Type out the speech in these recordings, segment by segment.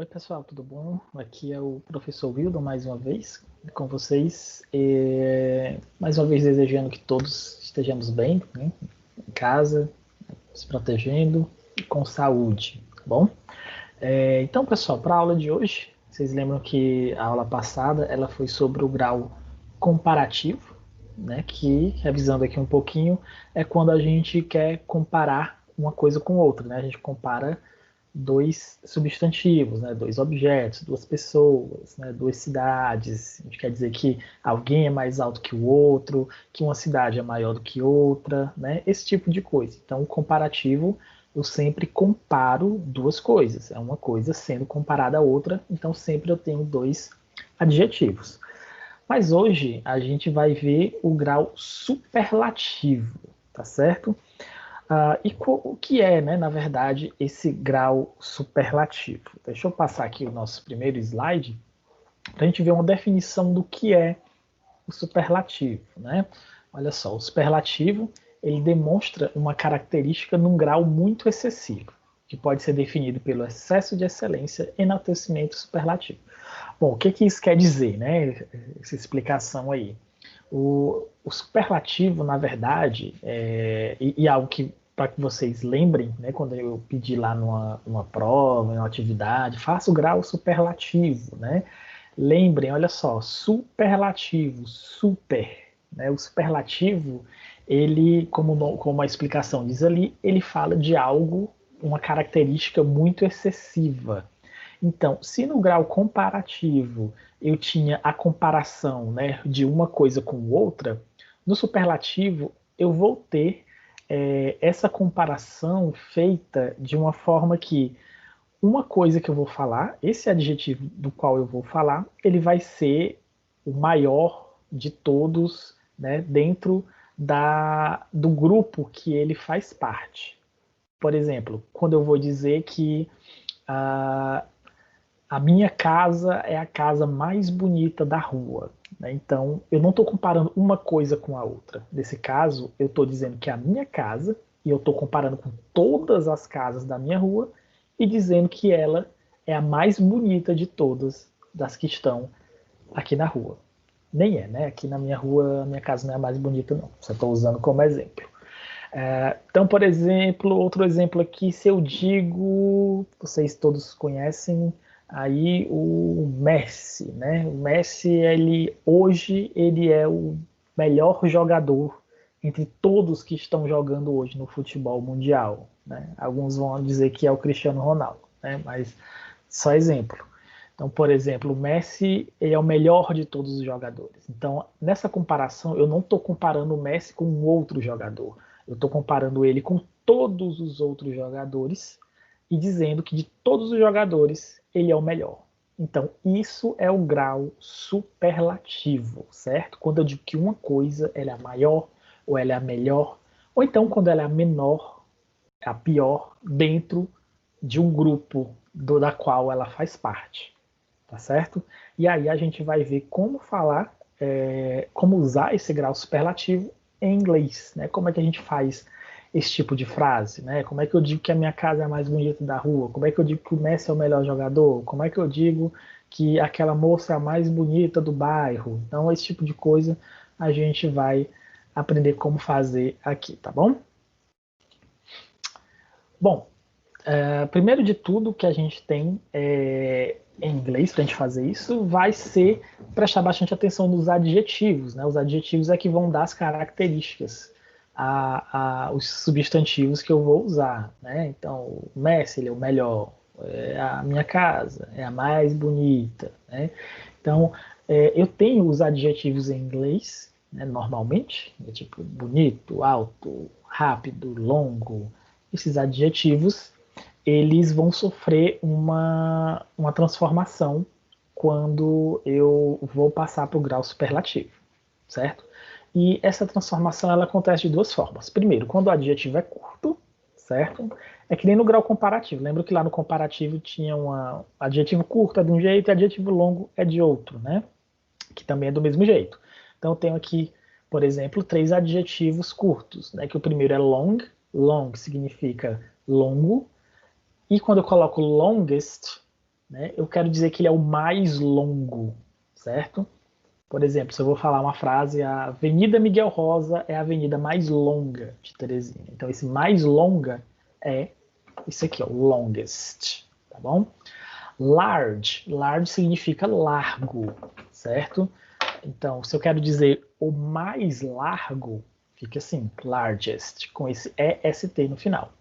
Oi pessoal, tudo bom? Aqui é o professor Wildon mais uma vez com vocês. Mais uma vez desejando que todos estejamos bem, né? Em casa, se protegendo e com saúde, tá bom? Então pessoal, para a aula de hoje, vocês lembram que a aula passada ela foi sobre o grau comparativo, né? Que, revisando aqui um pouquinho, é quando a gente quer comparar uma coisa com outra, né? A gente compara dois substantivos, né, dois objetos, duas pessoas, né, duas cidades. A gente quer dizer que alguém é mais alto que o outro, que uma cidade é maior do que outra, né, esse tipo de coisa. Então, o comparativo, eu sempre comparo duas coisas. É uma coisa sendo comparada a outra, então sempre eu tenho dois adjetivos. Mas hoje a gente vai ver o grau superlativo, tá certo? O que é, né, na verdade, esse grau superlativo? Deixa eu passar aqui o nosso primeiro slide para a gente ver uma definição do que é o superlativo. Né? Olha só, o superlativo ele demonstra uma característica num grau muito excessivo, que pode ser definido pelo excesso de excelência, enaltecimento superlativo. Bom, o que isso quer dizer, né? Essa explicação aí. O superlativo, na verdade, e algo que para que vocês lembrem, né, quando eu pedi lá numa prova, em uma atividade, faça o grau superlativo, né? Lembrem, olha só, superlativo, super, né? O superlativo, ele, como a explicação diz ali, ele fala de algo, uma característica muito excessiva. Então, se no grau comparativo eu tinha a comparação, né, de uma coisa com outra, no superlativo eu vou ter essa comparação feita de uma forma que uma coisa que eu vou falar, esse adjetivo do qual eu vou falar, ele vai ser o maior de todos, né, dentro do grupo que ele faz parte. Por exemplo, quando eu vou dizer que a, a minha casa é a casa mais bonita da rua. Né? Então, eu não estou comparando uma coisa com a outra. Nesse caso, eu estou dizendo que é a minha casa, e eu estou comparando com todas as casas da minha rua, e dizendo que ela é a mais bonita de todas das que estão aqui na rua. Nem é, né? Aqui na minha rua, a minha casa não é a mais bonita, não. Só estou usando como exemplo. Então, por exemplo, outro exemplo aqui, se eu digo, vocês todos conhecem aí o Messi, né? O Messi, hoje, ele é o melhor jogador entre todos que estão jogando hoje no futebol mundial, né? Alguns vão dizer que é o Cristiano Ronaldo, né? Mas só exemplo. Então, por exemplo, o Messi ele é o melhor de todos os jogadores. Então, nessa comparação, eu não estou comparando o Messi com um outro jogador. Eu estou comparando ele com todos os outros jogadores e dizendo que de todos os jogadores ele é o melhor. Então, isso é o grau superlativo, certo? Quando eu digo que uma coisa ela é a maior, ou ela é a melhor, ou então quando ela é a menor, a pior, dentro de um grupo da qual ela faz parte, tá certo? E aí a gente vai ver como falar, como usar esse grau superlativo em inglês, né? Como é que a gente faz esse tipo de frase, né? Como é que eu digo que a minha casa é a mais bonita da rua? Como é que eu digo que o Messi é o melhor jogador? Como é que eu digo que aquela moça é a mais bonita do bairro? Então, esse tipo de coisa a gente vai aprender como fazer aqui, tá bom? Bom, primeiro de tudo que a gente tem em inglês para a gente fazer isso vai ser prestar bastante atenção nos adjetivos. Né? Os adjetivos é que vão dar as características os substantivos que eu vou usar. Né? Então, o Messi ele é o melhor, a minha casa é a mais bonita. Né? Então, eu tenho os adjetivos em inglês, né, normalmente, tipo bonito, alto, rápido, longo. Esses adjetivos eles vão sofrer uma transformação quando eu vou passar para o grau superlativo, certo? E essa transformação ela acontece de duas formas. Primeiro, quando o adjetivo é curto, certo? É que nem no grau comparativo. Lembra que lá no comparativo tinha adjetivo curto é de um jeito e adjetivo longo é de outro, né? Que também é do mesmo jeito. Então eu tenho aqui, por exemplo, três adjetivos curtos, né? Que o primeiro é long, long significa longo, e quando eu coloco longest, né, eu quero dizer que ele é o mais longo, certo? Por exemplo, se eu vou falar uma frase, a Avenida Miguel Rosa é a avenida mais longa de Teresina. Então, esse mais longa é isso aqui, ó, longest, tá bom? Large, large significa largo, certo? Então, se eu quero dizer o mais largo, fica assim, largest, com esse EST no final.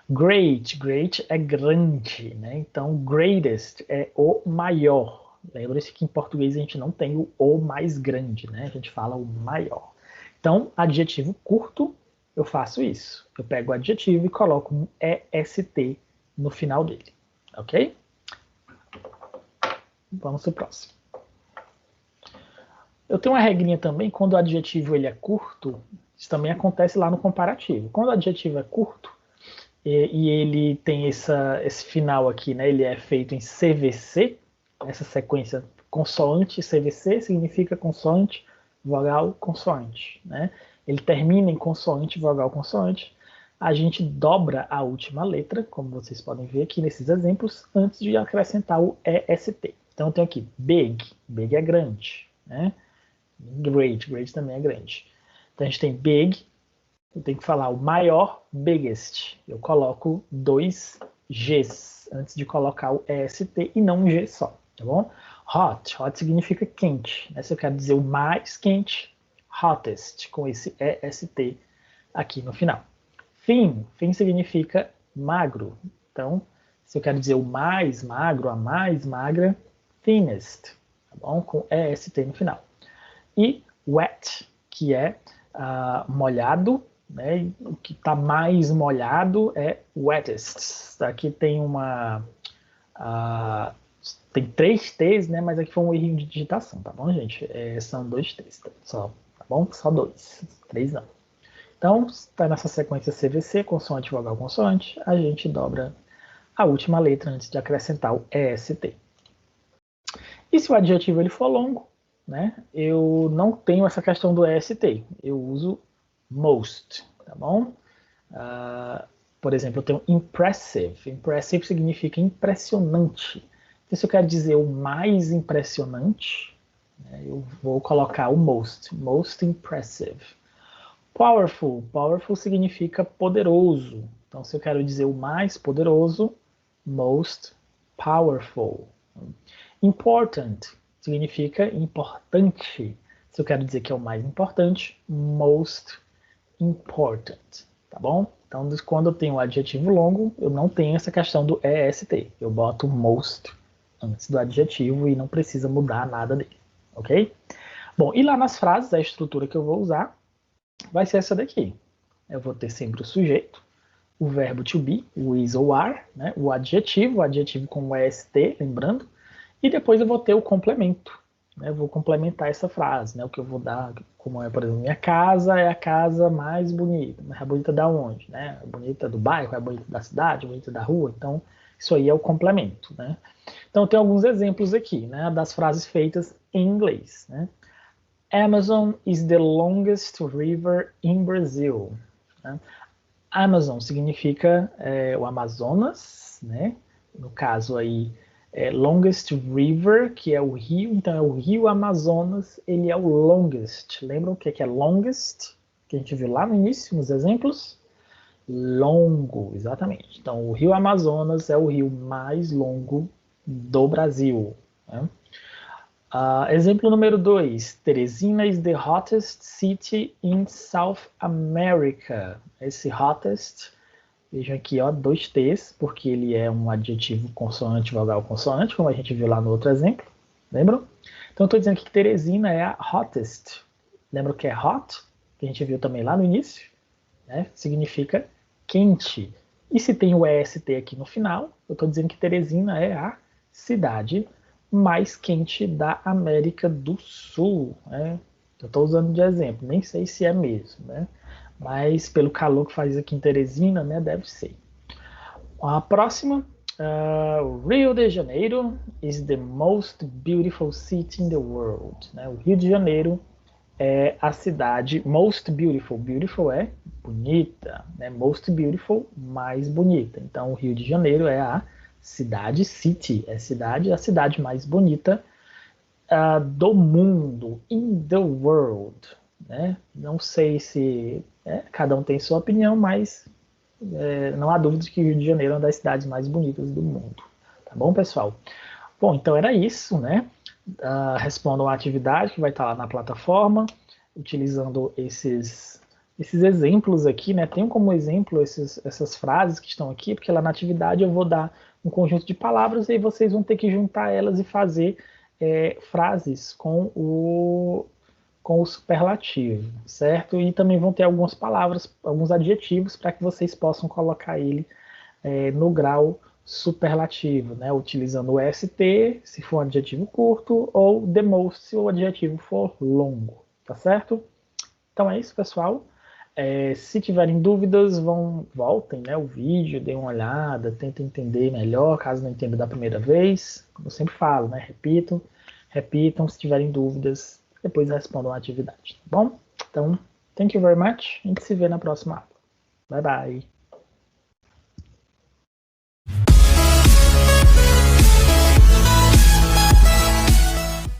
Great, great é grande, né? Então, greatest é o maior. Lembre-se que em português a gente não tem o mais grande, né? A gente fala o maior. Então, adjetivo curto, eu faço isso. Eu pego o adjetivo e coloco um EST no final dele, ok? Vamos para o próximo. Eu tenho uma regrinha também, quando o adjetivo ele é curto, isso também acontece lá no comparativo. Quando o adjetivo é curto, e ele tem esse final aqui, né? Ele é feito em CVC, essa sequência consoante CVC significa consoante, vogal, consoante, né? Ele termina em consoante, vogal, consoante. A gente dobra a última letra, como vocês podem ver aqui nesses exemplos, antes de acrescentar o EST. Então eu tenho aqui big, big é grande, né? Great, great também é grande. Então a gente tem big, eu tenho que falar o maior, biggest. Eu coloco dois Gs antes de colocar o EST e não um G só, tá bom? Hot, hot significa quente, né? Se eu quero dizer o mais quente, hottest, com esse EST aqui no final. Thin, thin significa magro. Então, se eu quero dizer o mais magro, a mais magra, thinnest, tá bom? Com EST no final. E wet, que é molhado, né? O que está mais molhado é wettest. Aqui tem tem 3 T's, né? Mas aqui foi um erro de digitação, tá bom, gente? São 2 T's só, tá bom? Só 2, 3 não. Então, está nessa sequência CVC, consoante, vogal, consoante, a gente dobra a última letra antes de acrescentar o EST. E se o adjetivo ele for longo, né, eu não tenho essa questão do EST, eu uso most, tá bom? Por exemplo, eu tenho impressive. Impressive significa impressionante. Então, se eu quero dizer o mais impressionante, né, eu vou colocar o most, most impressive. Powerful, powerful significa poderoso. Então, se eu quero dizer o mais poderoso, most powerful. Important significa importante. Se eu quero dizer que é o mais importante, most important, tá bom? Então, quando eu tenho um adjetivo longo, eu não tenho essa questão do EST. Eu boto most antes do adjetivo e não precisa mudar nada dele, ok? Bom, e lá nas frases, a estrutura que eu vou usar vai ser essa daqui. Eu vou ter sempre o sujeito, o verbo to be, o is ou are, né? O adjetivo com o EST, lembrando, e depois eu vou ter o complemento. Né? Eu vou complementar essa frase, né? O que eu vou dar, como é, por exemplo, minha casa é a casa mais bonita. Mas é bonita da onde? Né? É bonita do bairro, é bonita da cidade, é bonita da rua. Então, isso aí é o complemento. Né? Então, tem alguns exemplos aqui, né? Das frases feitas em inglês. Né? Amazon is the longest river in Brazil. Né? Amazon significa o Amazonas, né? No caso aí, longest river, que é o rio, então é o rio Amazonas, ele é o longest. Lembram o que é longest? Que a gente viu lá no início, nos exemplos? Longo, exatamente. Então, o rio Amazonas é o rio mais longo do Brasil. Né? Exemplo número 2. Teresina is the hottest city in South America. Esse hottest, vejam aqui, ó, 2 T's, porque ele é um adjetivo consoante, vogal, consoante, como a gente viu lá no outro exemplo. Lembram? Então, eu estou dizendo que Teresina é a hottest. Lembra o que é hot? Que a gente viu também lá no início. Né? Significa quente. E se tem o EST aqui no final, eu estou dizendo que Teresina é a cidade mais quente da América do Sul. Né? Eu estou usando de exemplo, nem sei se é mesmo, né? Mas pelo calor que faz aqui em Teresina, né, deve ser. A próxima, Rio de Janeiro is the most beautiful city in the world. Né? O Rio de Janeiro é a cidade most beautiful. Beautiful é bonita, né? Most beautiful, mais bonita. Então, o Rio de Janeiro é a Cidade, city, é cidade, a cidade mais bonita do mundo, in the world, né? Não sei se cada um tem sua opinião, mas não há dúvida de que Rio de Janeiro é uma das cidades mais bonitas do mundo. Tá bom, pessoal? Bom, então era isso, né? Respondam a atividade que vai estar lá na plataforma, utilizando esses exemplos aqui, né? Tenham como exemplo essas frases que estão aqui, porque lá na atividade eu vou dar um conjunto de palavras e aí vocês vão ter que juntar elas e fazer frases com o superlativo, certo? E também vão ter algumas palavras, alguns adjetivos para que vocês possam colocar ele no grau superlativo, né? Utilizando o ST, se for um adjetivo curto, ou the most, se o adjetivo for longo, tá certo? Então é isso, pessoal. Se tiverem dúvidas, voltem, né, o vídeo, deem uma olhada, tentem entender melhor, caso não entenda da primeira vez. Como eu sempre falo, né, repitam, se tiverem dúvidas, depois respondam a atividade, tá bom? Então, thank you very much, a gente se vê na próxima aula. Bye, bye.